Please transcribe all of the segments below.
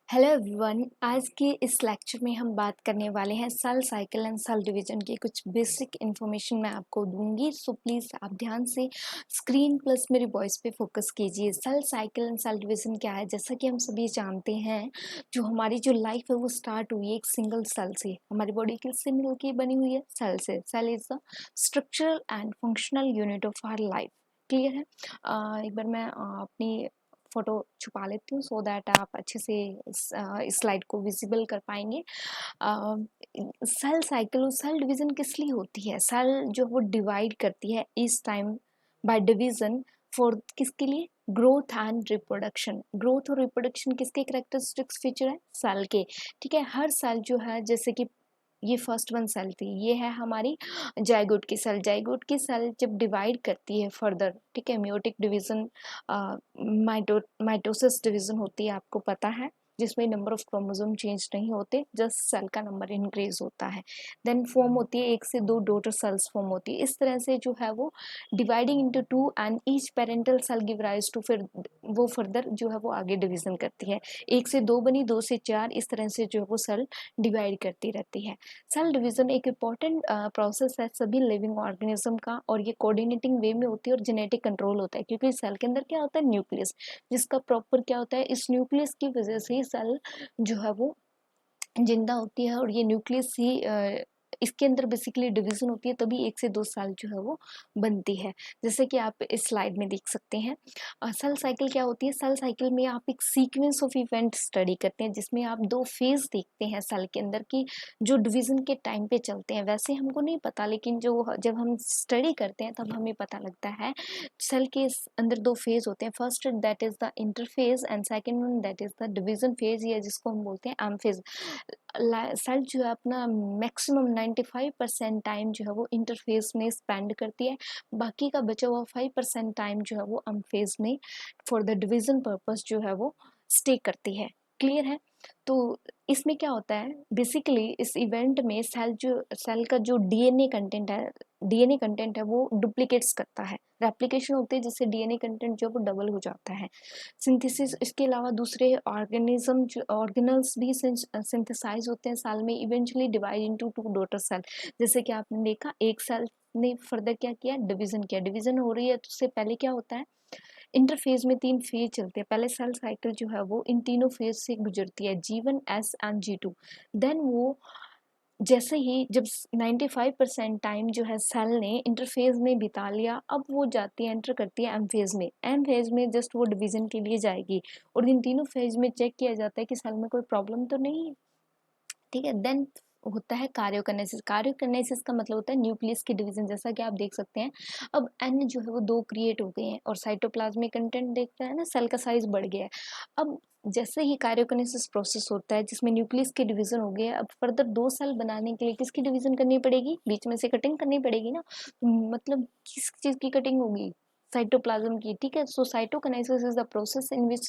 Hello everyone. आज के इस लेक्चर में हम बात करने वाले हैं cell cycle and cell division की कुछ बेसिक इन्फॉर्मेशन मैं आपको दूंगी। सो प्लीज़ आप ध्यान से स्क्रीन प्लस मेरी वॉइस पे फोकस कीजिए। Cell cycle and cell division क्या है? जैसा कि हम सभी जानते हैं, जो हमारी जो लाइफ है वो स्टार्ट हुई है एक सिंगल सेल से। हमारी बॉडी किससे मिलकर बनी हुई है? सेल से। Cell is the structural and functional unit of our life. Clear है? एक बार मैं अपनी फोटो छुपा लेती हूँ सो दैट आप अच्छे से इस स्लाइड को विजिबल कर पाएंगे। सेल साइकिल और सेल डिवीजन किस लिए होती है? सेल जो वो डिवाइड करती है इस टाइम बाय डिवीजन फॉर किसके लिए? Growth and reproduction. ग्रोथ और रिप्रोडक्शन किसके कैरेक्टरिस्टिक्स फीचर है? सेल के। ठीक है, हर सेल जो है, जैसे कि ये फर्स्ट वन सेल थी, ये है हमारी जाइगोट की सेल। जाइगोट की सेल जब डिवाइड करती है फर्दर, ठीक है, मियोटिक डिवीजन, माइटोसिस डिवीजन होती है, आपको पता है, जिसमें नंबर ऑफ क्रोमोसोम चेंज नहीं होते, जस्ट सेल का नंबर इंक्रीज होता है। देन फॉर्म होती है एक से दो डॉटर सेल्स फॉर्म होती है। इस तरह से जो है वो dividing into two and each parental cell give rise to, फिर वो फर्दर जो है वो आगे डिवीजन करती है। एक से दो बनी, दो से चार, इस तरह से जो है वो सेल डिवाइड करती रहती है। सेल डिवीजन एक इम्पॉर्टेंट प्रोसेस है सभी लिविंग ऑर्गेनिज्म का, और ये कोऑर्डिनेटिंग वे में होती है और जेनेटिक कंट्रोल होता है, क्योंकि सेल के अंदर क्या होता है? न्यूक्लियस, जिसका प्रॉपर क्या होता है? इस न्यूक्लियस की वजह से ही सेल जो है वो जिंदा होती है, और ये न्यूक्लियस ही इसके अंदर बेसिकली डिवीजन होती है, तभी एक से दो सेल जो है वो बनती है, जैसे कि आप इस स्लाइड में देख सकते हैं। सेल साइकिल क्या होती है? सेल साइकिल में आप एक सीक्वेंस ऑफ इवेंट स्टडी करते हैं, जिसमें आप दो फेज देखते हैं सेल के अंदर की, जो डिवीजन के टाइम पे चलते हैं। वैसे हमको नहीं पता, लेकिन जो जब हम स्टडी करते हैं तब हमें पता लगता है सेल के अंदर दो फेज होते हैं। First that is the interphase and second one that is the division phase, या जिसको हम बोलते हैं एम फेज। सेल जो है अपना मैक्सिमम 95% टाइम जो है वो इंटरफेस में स्पेंड करती है, बाकी का बचा हुआ 5% टाइम जो है वो एम फेज में फॉर द डिवीजन पर्पस जो है वो स्टे करती है। क्लियर है? तो इसमें क्या होता है बेसिकली, इस इवेंट में सेल का जो डीएनए कंटेंट है वो डुप्लीकेट्स करता है, रेप्लिकेशन होती है, जिससे डीएनए कंटेंट जो है वो डबल हो जाता है। सिंथेसिस, इसके अलावा दूसरे ऑर्गेनिज्म ऑर्गेनल्स भी सिंथेसाइज होते हैं सेल में, eventually divide into two daughter cell. जैसे कि आपने देखा, एक सेल ने फर्दर क्या किया? डिवीजन किया। डिवीजन हो रही है तो उससे पहले क्या होता है? इंटरफेज में तीन फेज चलते हैं। पहले सेल साइकिल जो है वो इन तीनों फेज से गुजरती है, G1, S and G2। Then वो जैसे ही जब 95% टाइम जो है सेल ने इंटरफेज में बिता लिया, अब वो जाती है, एंटर करती है एम फेज में। एम फेज में जस्ट वो डिवीजन के लिए जाएगी, और इन तीनों फेज में चेक किया जाता है कि सेल में कोई प्रॉब्लम तो नहीं है। ठीक है, देन होता है कार्योकाइनेसिस। कार्योकाइनेसिस का मतलब होता है न्यूक्लियस की डिवीजन, जैसा कि आप देख सकते हैं। अब एन जो है वो दो क्रिएट हो गए हैं, और साइटोप्लाज्मिक कंटेंट देखते हैं ना, सेल का साइज बढ़ गया है। अब जैसे ही कार्योकाइनेसिस प्रोसेस होता है, जिसमें न्यूक्लियस की डिवीजन हो गई है, अब फर्दर दो सेल बनाने के लिए किसकी डिवीजन करनी पड़ेगी? बीच में से कटिंग करनी पड़ेगी ना। मतलब किस चीज की कटिंग होगी? साइटोप्लाज्म की। ठीक है, so cytokinesis is the process in which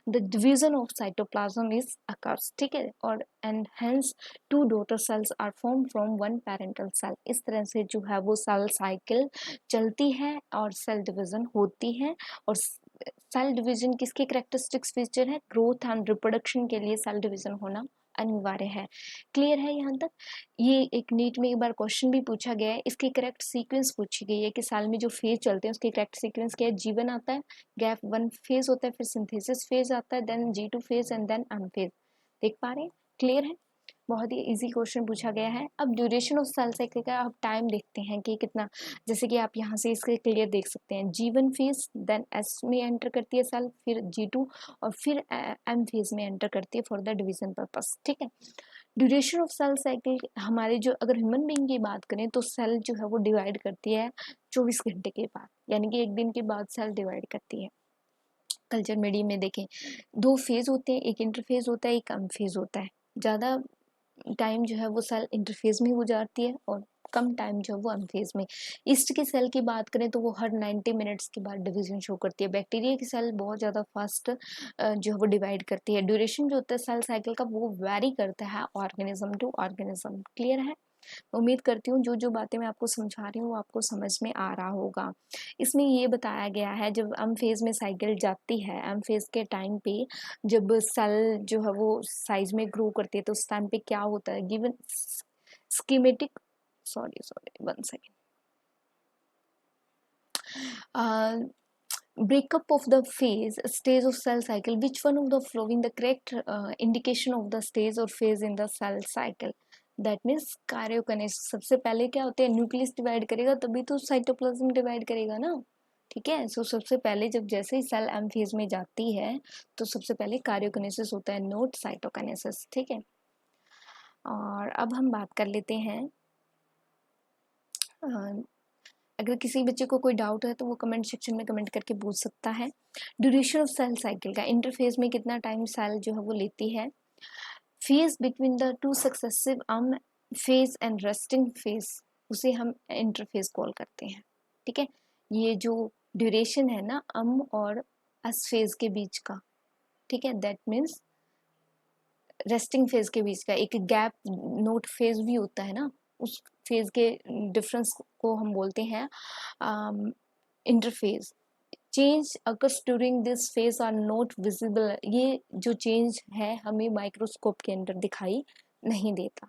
the division of cytoplasm is occurs. ठीक है, और and hence two daughter cells are form from one parental cell. इस तरह से जो है वो सेल साइकिल चलती है और सेल डिवीजन होती है। और सेल डिवीजन किसके कैरेक्टरिस्टिक्स फीचर है? ग्रोथ एंड रिप्रोडक्शन के लिए सेल डिवीजन होना अनिवार्य है। क्लियर है यहाँ तक? ये एक नीट में एक बार क्वेश्चन भी पूछा गया है, इसकी करेक्ट सीक्वेंस पूछी गई है कि साल में जो फेज चलते हैं उसकी करेक्ट सीक्वेंस क्या है? G1 आता है, गैप 1 फेज होता है, फिर सिंथेसिस फेज आता है, then G2 phase and then M phase. देख पा रहे हैं? क्लियर है? बहुत ही इजी क्वेश्चन पूछा गया है। अब ड्यूरेशन ऑफ सेल साइकिल का आप टाइम देखते हैं कि कितना, जैसे कि आप यहाँ से इसके क्लियर देख सकते हैं। G1 फेज, देन S में एंटर करती है सेल, फिर G2, और फिर M फेज में एंटर करती है फॉर द डिवीजन पर्पस। ठीक है, ड्यूरेशन ऑफ सेल साइकिल हमारे जो, अगर ह्यूमन बीइंग की बात करें तो सेल जो है वो डिवाइड करती है 24 घंटे के बाद, यानी कि एक दिन के बाद सेल डिवाइड करती है। कल्चर मीडियम में देखें, दो फेज होते हैं, एक इंटरफेज होता है, एक कम फेज होता है। ज़्यादा टाइम जो है वो सेल इंटरफेज में गुजारती है, और कम टाइम जो है वो अनफेज में। ईस्ट की सेल की बात करें तो वो हर 90 मिनट्स के बाद डिवीजन शो करती है। बैक्टीरिया की सेल बहुत ज़्यादा फास्ट जो है वो डिवाइड करती है। ड्यूरेशन जो होता है सेल साइकिल का वो वैरी करता है ऑर्गेनिज्म टू ऑर्गेनिज्म। क्लियर है? उम्मीद करती हूँ जो जो बातें मैं आपको समझा रही हूँ वो आपको समझ में आ रहा होगा। इसमें ये बताया गया है जब एम फेज़ में साइकिल जाती है, एम फेज़ के टाइम पे जब सेल जो है वो साइज़ में ग्रो करती है तो उस टाइम पे क्या होता है, given schematic, sorry 1 second, breakup of the phase stage of cell cycle, which one of the following the correct indication of the stage or phase in the cell cycle? That means karyokinesis. सबसे पहले क्या होते हैं, nucleus divide करेगा तभी तो cytoplasm divide करेगा ना, ठीक है। सो सबसे पहले जब जैसे ही सेल एम फेज में जाती है तो सबसे पहले कार्योकनेसिस होता है, नोट साइटोकनेसिस, ठीक है। और अब हम बात कर लेते हैं, अगर किसी बच्चे को कोई डाउट है तो वो कमेंट सेक्शन में कमेंट करके पूछ सकता है। ड्यूरेशन ऑफ सेल साइकिल का, इंटरफेज में कितना टाइम सेल जो है वो लेती है। Phase between the two successive um phase and resting phase, उसे हम इंटरफेज कॉल करते हैं, ठीक है। ये जो ड्यूरेशन है ना अम और एस फेज के बीच का, ठीक है, दैट मीन्स रेस्टिंग फेज के बीच का एक गैप नोट फेज भी होता है ना, उस फेज के डिफरेंस को हम बोलते हैं interphase. Change occurs during this phase are not visible, ये जो चेंज है हमें माइक्रोस्कोप के अंदर दिखाई नहीं देता,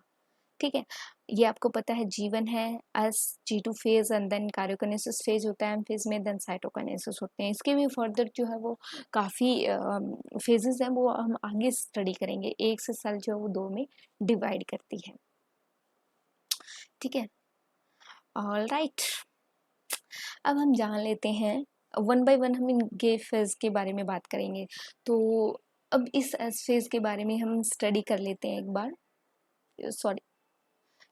ठीक है। ये आपको पता है जीवन है, S G2 phase and then karyokinesis phase होता है एम फेज में, देन साइटोकिनेसिस होते हैं। इसके भी फर्दर जो है वो काफ़ी फेजेस हैं, वो हम आगे स्टडी करेंगे। एक से सेल जो है वो दो में डिवाइड करती है, ठीक है। ऑल राइट, अब हम जान लेते हैं वन बाय वन, हम इन गैप फेज के बारे में बात करेंगे। तो अब इस एस फेज के बारे में हम स्टडी कर लेते हैं एक बार, सॉरी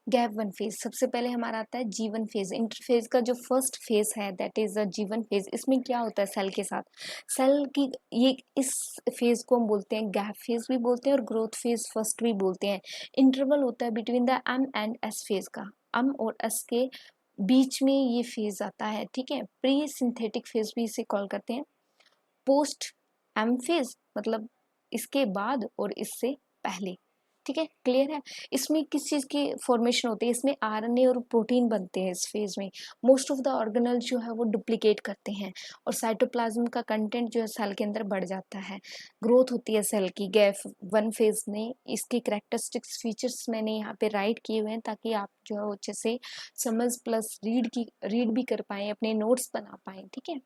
गैप वन फेज। सबसे पहले हमारा आता है जीवन फेज। इंटरफेज का जो फर्स्ट फेज है दैट इज अ जीवन फेज। इसमें क्या होता है सेल के साथ, सेल की ये इस फेज को हम बोलते हैं गैप फेज भी बोलते हैं और ग्रोथ फेज फर्स्ट भी बोलते हैं। इंटरवल होता है between the M and S phase का, एम और एस के बीच में ये फेज आता है, ठीक है। प्री सिंथेटिक फेज भी इसे कॉल करते हैं। पोस्ट एम फेज मतलब इसके बाद और इससे पहले, ठीक है, क्लियर है। इसमें किस चीज़ की फॉर्मेशन होती है, इसमें आरएनए और प्रोटीन बनते हैं इस फेज में। मोस्ट ऑफ द ऑर्गेनल जो है वो डुप्लीकेट करते हैं और साइटोप्लाज्म का कंटेंट जो है सेल के अंदर बढ़ जाता है। ग्रोथ होती है सेल की गैप वन फेज में। इसकी करेक्टरिस्टिक्स फीचर्स मैंने यहाँ पे राइट किए हुए हैं ताकि आप जो है अच्छे से समझ प्लस रीड भी कर पाएँ, अपने नोट्स बना पाएँ, ठीक है।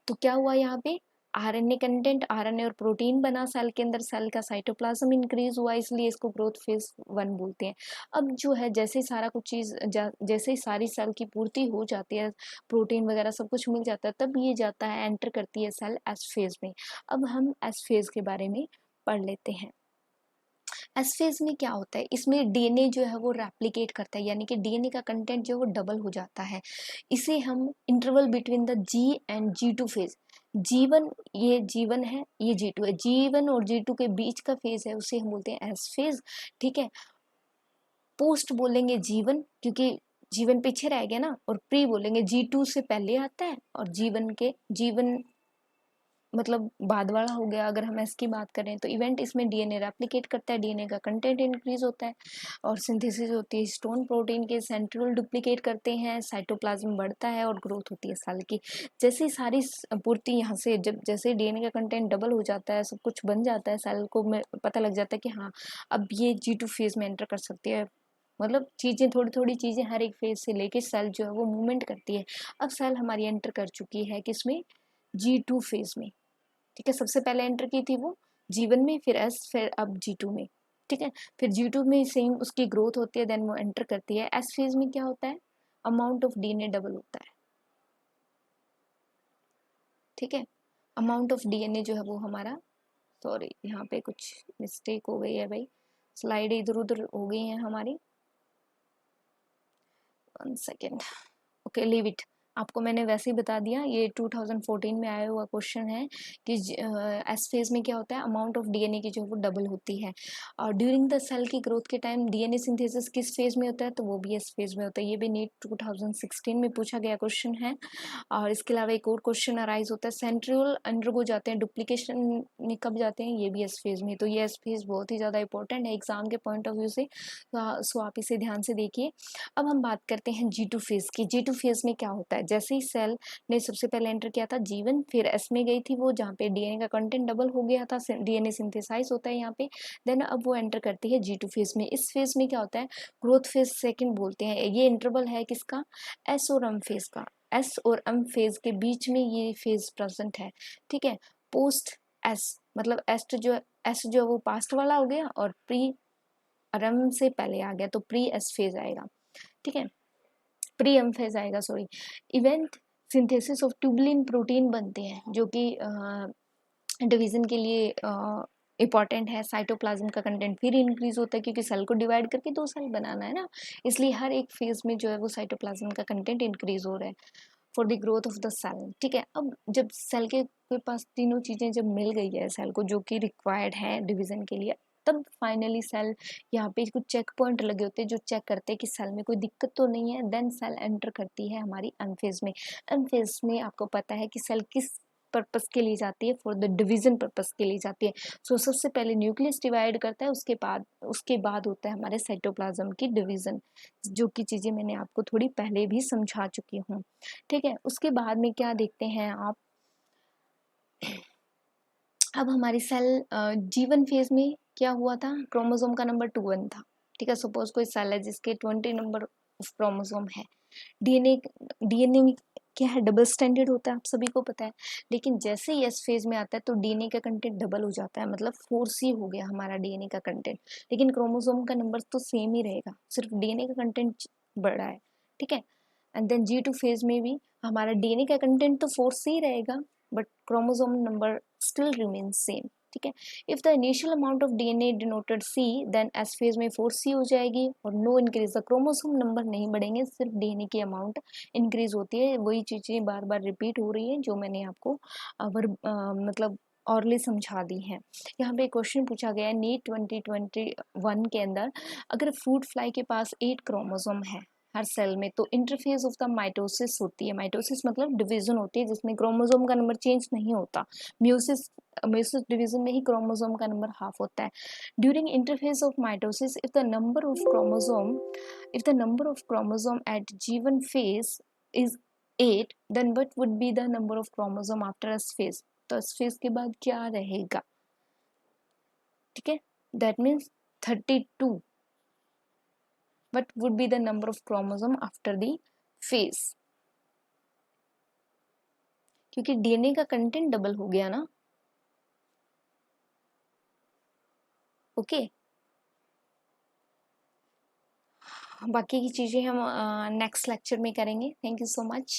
तो क्या हुआ यहाँ पे, आरएनए कंटेंट, आरएनए और प्रोटीन बना सेल के अंदर, सेल का साइटोप्लाज्म इंक्रीज हुआ, इसलिए इसको ग्रोथ फेज वन बोलते हैं। अब जो है जैसे ही सारा कुछ चीज़ जैसे ही सारी सेल की पूर्ति हो जाती है, प्रोटीन वगैरह सब कुछ मिल जाता है, तब ये जाता है एंटर करती है सेल एस फेज में। अब हम एस फेज के बारे में पढ़ लेते हैं। एस फेज में क्या होता है, इसमें डीएनए जो है वो रेप्लिकेट करता है, यानी कि डीएनए का कंटेंट जो है वो डबल हो जाता है। इसे हम interval between the G and G2 phase, जीवन, ये जीवन है, ये G2 है, जीवन और G2 के बीच का फेज है उसे हम बोलते हैं एस फेज, ठीक है। पोस्ट बोलेंगे जीवन क्योंकि जीवन पीछे रह गया ना, और प्री बोलेंगे G2 से पहले आता है और जीवन मतलब बाद वाला हो गया। अगर हम इसकी बात करें तो इवेंट इसमें डीएनए रेप्लिकेट करता है, डीएनए का कंटेंट इंक्रीज होता है और सिंथेसिस होती है स्टोन प्रोटीन के, सेंट्रियोल डुप्लीकेट करते हैं, साइटोप्लाज्म बढ़ता है और ग्रोथ होती है सेल की। जैसे ही सारी पूर्ति यहाँ से जब जैसे डीएनए का कंटेंट डबल हो जाता है, सब कुछ बन जाता है, सेल को पता लग जाता है कि हाँ अब ये G2 फेज में एंटर कर सकती है। मतलब चीज़ें थोड़ी थोड़ी चीज़ें हर एक फेज से लेके सेल जो है वो मूवमेंट करती है। अब सेल हमारी एंटर कर चुकी है किसमें, G2 फेज में, ठीक है। सबसे पहले एंटर की थी वो जीवन में, फिर एस, फिर अब G2 में, ठीक है। फिर G2 में सेम उसकी ग्रोथ होती है, देन वो एंटर करती है। एस फेज में क्या होता है, अमाउंट ऑफ डीएनए डबल होता है, ठीक है। अमाउंट ऑफ डीएनए जो है वो हमारा, सॉरी यहाँ पे कुछ मिस्टेक हो गई है भाई, स्लाइड इधर उधर हो गई है हमारी, 1 सेकेंड, ओके लीव इट। आपको मैंने वैसे ही बता दिया, ये 2014 में आया हुआ क्वेश्चन है कि एस फेज में क्या होता है, अमाउंट ऑफ डीएनए की जो वो डबल होती है। और ड्यूरिंग द सेल की ग्रोथ के टाइम डीएनए सिंथेसिस किस फेज में होता है, तो वो भी एस फेज में होता है। ये भी नीट 2016 में पूछा गया क्वेश्चन है। और इसके अलावा एक और क्वेश्चन अराइज होता है, सेंट्रियोल अंडरगो जाते हैं डुप्लीकेशन में कब जाते हैं, ये भी एस फेज में। तो ये एस फेज बहुत ही ज़्यादा इंपॉर्टेंट है एग्जाम के पॉइंट ऑफ व्यू से, सो आप इसे ध्यान से देखिए। अब हम बात करते हैं G2 फेज की। G2 फेज में क्या होता है, जैसे ही सेल ने सबसे पहले एंटर किया था G1, फिर एस में गई थी वो, जहाँ पे डीएनए का कंटेंट डबल हो गया था, डीएनए सिंथेसाइज होता है यहाँ पे। देन अब वो एंटर करती है G2 फेज में। इस फेज में क्या होता है, ग्रोथ फेज सेकंड बोलते हैं। ये इंटरवल है किसका, एस और एम फेज का। एस और एम फेज के बीच में ये फेज प्रेजेंट है, ठीक है। पोस्ट एस मतलब एस जो वो पास्ट वाला हो गया, और प्री रम से पहले आ गया तो प्री एस फेज आएगा, ठीक है, प्री एम फेज आएगा, sorry. Event synthesis of tubulin protein बनते हैं, जो कि डिवीजन के लिए इंपॉर्टेंट है। साइटोप्लाज्म का कंटेंट फिर इंक्रीज होता है, क्योंकि सेल को डिवाइड करके दो सेल बनाना है ना, इसलिए हर एक फेज में जो है वो साइटोप्लाज्म का कंटेंट इंक्रीज हो रहा है for the growth of the cell, ठीक है। अब जब सेल के पास तीनों चीज़ें जब मिल गई है सेल को, जो कि रिक्वायर्ड है डिवीजन के लिए, तब फाइनली सेल, यहाँ पे कुछ चेक पॉइंट लगे होते हैं जो चेक करते हैं कि सेल में कोई दिक्कत तो नहीं है। देन सेल एंटर करती है हमारी एम फेज में। एम फेज में आपको पता है कि सेल किस पर्पस के लिए जाती है, फॉर द डिवीजन पर्पस के लिए जाती है। सो सबसे पहले न्यूक्लियस डिवाइड करता है, उसके बाद होता है हमारे साइटोप्लाज्म की डिवीजन, जो कि चीज़ें मैंने आपको थोड़ी पहले भी समझा चुकी हूँ, ठीक है। उसके बाद में क्या देखते हैं आप, अब हमारी सेल G1 फेज में क्या हुआ था, क्रोमोसोम का नंबर 2 था, ठीक है। सपोज कोई सेल है जिसके 20 नंबर ऑफ क्रोमोसोम है। डीएनए डीएनए में क्या है, डबल स्टैंडर्ड होता है, आप सभी को पता है। लेकिन जैसे ही एस फेज में आता है तो डीएनए का कंटेंट डबल हो जाता है, मतलब 4C हो गया हमारा डीएनए का कंटेंट। लेकिन क्रोमोसोम का नंबर तो सेम ही रहेगा, सिर्फ डीएनए का कंटेंट बढ़ा है, ठीक है। एंड देन G2 फेज में भी हमारा डीएनए का कंटेंट तो 4C ही रहेगा, but chromosome number still remains same, ठीक है। If the initial amount of DNA denoted C, then S phase में 4C हो जाएगी, और no increase, the chromosome number नहीं बढ़ेंगे, सिर्फ डीएनए की अमाउंट इंक्रीज होती है। वही चीजें बार बार रिपीट हो रही है जो मैंने आपको मतलब औरली समझा दी है। यहाँ पे क्वेश्चन पूछा गया है नीट 2021 के अंदर, अगर फ्रूट फ्लाई के पास 8 क्रोमोसोम है हर सेल में, तो इंटरफेस ऑफ द माइटोसिस होती है। माइटोसिस मतलब डिवीजन होती है जिसमें क्रोमोसोम का नंबर चेंज नहीं होता। म्यूसिस डिवीजन में ही क्रोमोसोम का नंबर हाफ होता है। During interface of mitosis, if the number of chromosome at G1 phase is 8, then what would be the number of chromosome after S phase? तो S phase के बाद क्या रहेगा, ठीक है, that means 32. What would be the number of chromosome after the phase? क्योंकि DNA का content double हो गया ना, ओके। बाकी की चीजें हम नेक्स्ट लेक्चर में करेंगे। Thank you so much.